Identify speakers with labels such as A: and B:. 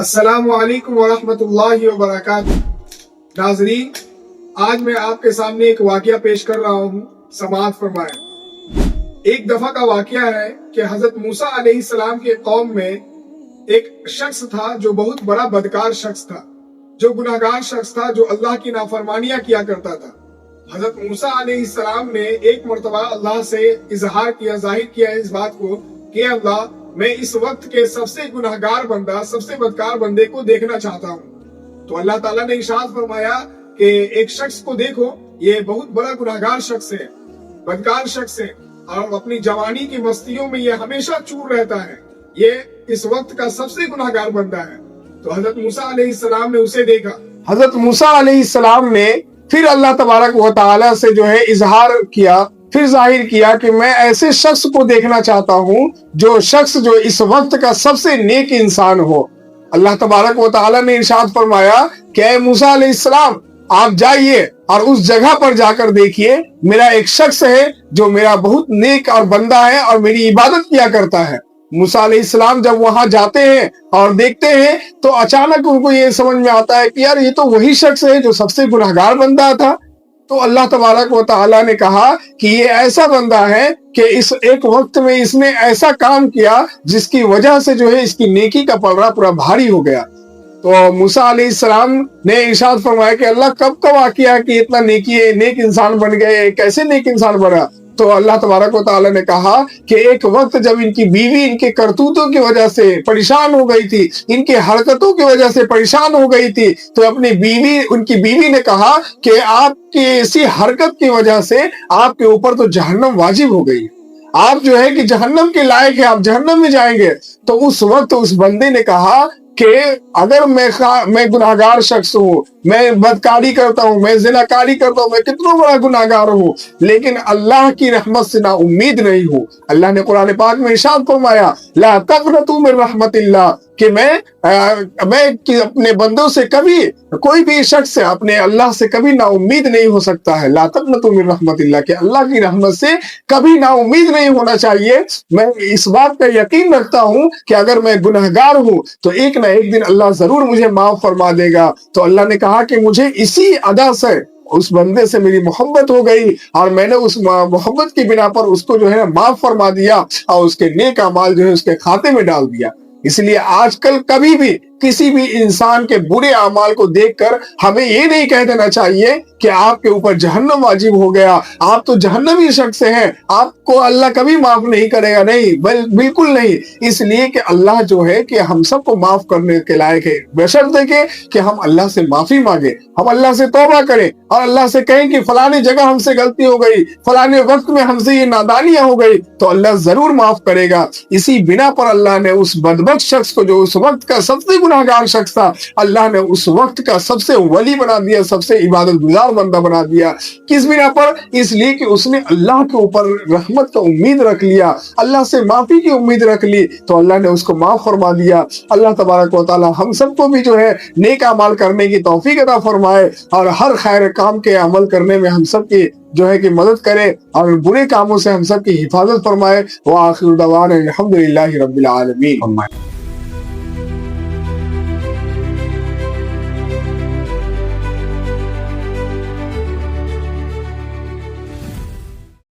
A: السلام علیکم ورحمۃ اللہ وبرکاتہ۔ ناظرین، آج میں آپ کے سامنے ایک واقعہ پیش کر رہا ہوں، سماعت فرمائیں۔ ایک دفعہ کا واقعہ ہے کہ حضرت موسیٰ علیہ السلام کے قوم میں ایک شخص تھا جو بہت بڑا بدکار شخص تھا، جو گناہگار شخص تھا، جو اللہ کی نافرمانیاں کیا کرتا تھا۔ حضرت موسیٰ علیہ السلام نے ایک مرتبہ اللہ سے اظہار کیا، ظاہر کیا اس بات کو کہ اللہ، میں اس وقت کے سب سے گناہگار بندہ، سب سے بدکار بندے کو دیکھنا چاہتا ہوں۔ تو اللہ تعالیٰ نے ارشاد فرمایا کہ ایک شخص کو دیکھو، یہ بہت بڑا گناہگار شخص ہے، بدکار شخص ہے، اور اپنی جوانی کی مستیوں میں یہ ہمیشہ چور رہتا ہے، یہ اس وقت کا سب سے گناہگار بندہ ہے۔ تو حضرت موسیٰ علیہ السلام نے اسے دیکھا۔ حضرت موسیٰ علیہ السلام نے پھر اللہ تبارک و تعالیٰ سے جو ہے اظہار کیا، پھر ظاہر کیا کہ میں ایسے شخص کو دیکھنا چاہتا ہوں جو شخص جو اس وقت کا سب سے نیک انسان ہو۔ اللہ تبارک و تعالیٰ نے ارشاد فرمایا کہ اے موسیٰ علیہ السلام، آپ جائیے اور اس جگہ پر جا کر دیکھیے، میرا ایک شخص ہے جو میرا بہت نیک اور بندہ ہے اور میری عبادت کیا کرتا ہے۔ موسیٰ علیہ السلام جب وہاں جاتے ہیں اور دیکھتے ہیں تو اچانک ان کو یہ سمجھ میں آتا ہے کہ یار یہ تو وہی شخص ہے جو سب سے گناہگار بندہ تھا۔ تو اللہ تبارک و تعالیٰ نے کہا کہ یہ ایسا بندہ ہے کہ اس ایک وقت میں اس نے ایسا کام کیا جس کی وجہ سے جو ہے اس کی نیکی کا پلڑا پورا بھاری ہو گیا۔ تو موسیٰ علیہ السلام نے ارشاد فرمایا کہ اللہ، کب کا واقعہ کہ اتنا نیک انسان بن گئے، کیسے نیک انسان بنا؟ تو اللہ تبارک و تعالیٰ نے کہا کہ ایک وقت جب ان کی بیوی ان کے کرتوتوں کی وجہ سے پریشان ہو گئی تھی، ان کے حرکتوں کی وجہ سے پریشان ہو گئی تھی، تو ان کی بیوی نے کہا کہ آپ کی اسی حرکت کی وجہ سے آپ کے اوپر تو جہنم واجب ہو گئی، آپ جو ہے کہ جہنم کے لائق ہے، آپ جہنم میں جائیں گے۔ تو اس وقت اس بندے نے کہا کہ اگر میں گناہگار شخص ہوں، میں بدکاری کرتا ہوں، میں زناکاری کرتا ہوں، میں کتنا بڑا گناہگار ہوں، لیکن اللہ کی رحمت سے نا امید نہیں ہوں۔ اللہ نے قرآن پاک میں ارشاد فرمایا لا تقنطوا من رحمت اللہ، کہ میں اپنے بندوں سے کبھی، کوئی بھی شخص اپنے اللہ سے کبھی نا امید نہیں ہو سکتا ہے۔ لا تقنطوا من رحمت اللہ، کہ اللہ کی رحمت سے کبھی نا امید نہیں ہونا چاہیے۔ میں اس بات کا یقین رکھتا ہوں کہ اگر میں گناہگار ہوں تو ایک نہ ایک دن اللہ ضرور مجھے معاف فرما دے گا۔ تو اللہ نے کہا کہ مجھے اسی ادا سے اس بندے سے میری محبت ہو گئی، اور میں نے اس محبت کی بنا پر اس کو جو ہے معاف فرما دیا اور اس کے نیک اعمال جو ہے اس کے کھاتے میں ڈال دیا۔ اس لیے آج کل کبھی بھی کسی بھی انسان کے برے اعمال کو دیکھ کر ہمیں یہ نہیں کہہ دینا چاہیے کہ آپ کے اوپر جہنم واجب ہو گیا، آپ تو جہنمی شخص ہیں، آپ کو اللہ کبھی معاف نہیں کرے گا۔ نہیں، بالکل نہیں۔ اس لیے کہ اللہ جو ہے کہ ہم سب کو معاف کرنے کے لائق ہے، بشرطے کہ ہم اللہ سے معافی مانگے، ہم اللہ سے توبہ کریں اور اللہ سے کہیں کہ فلانے جگہ ہم سے غلطی ہو گئی، فلانے وقت میں ہم سے یہ نادانیاں ہو گئی، تو اللہ ضرور معاف کرے گا۔ اسی بنا پر اللہ نے اس بدبخت شخص کو جو اس وقت کا سب سے گناہگار شخص تھا، اللہ نے اس وقت کا سب سے ولی بنا دیا، سب سے عبادت گزار بندہ بنا دیا۔ کس بنا پر؟ اس لیے کہ اس نے اللہ کے اوپر رحمت کا امید رکھ لیا، اللہ سے معافی کی امید رکھ لی، تو اللہ نے اس کو معاف فرما دیا۔ اللہ تبارک و تعالی ہم سب کو بھی جو ہے نیک اعمال کرنے کی توفیق عطا فرمائے، اور ہر خیر کام کے عمل کرنے میں ہم سب کی جو ہے کہ مدد کرے، اور برے کاموں سے ہم سب کی حفاظت فرمائے۔ وآخر دعوانا الحمدللہ رب العالمین۔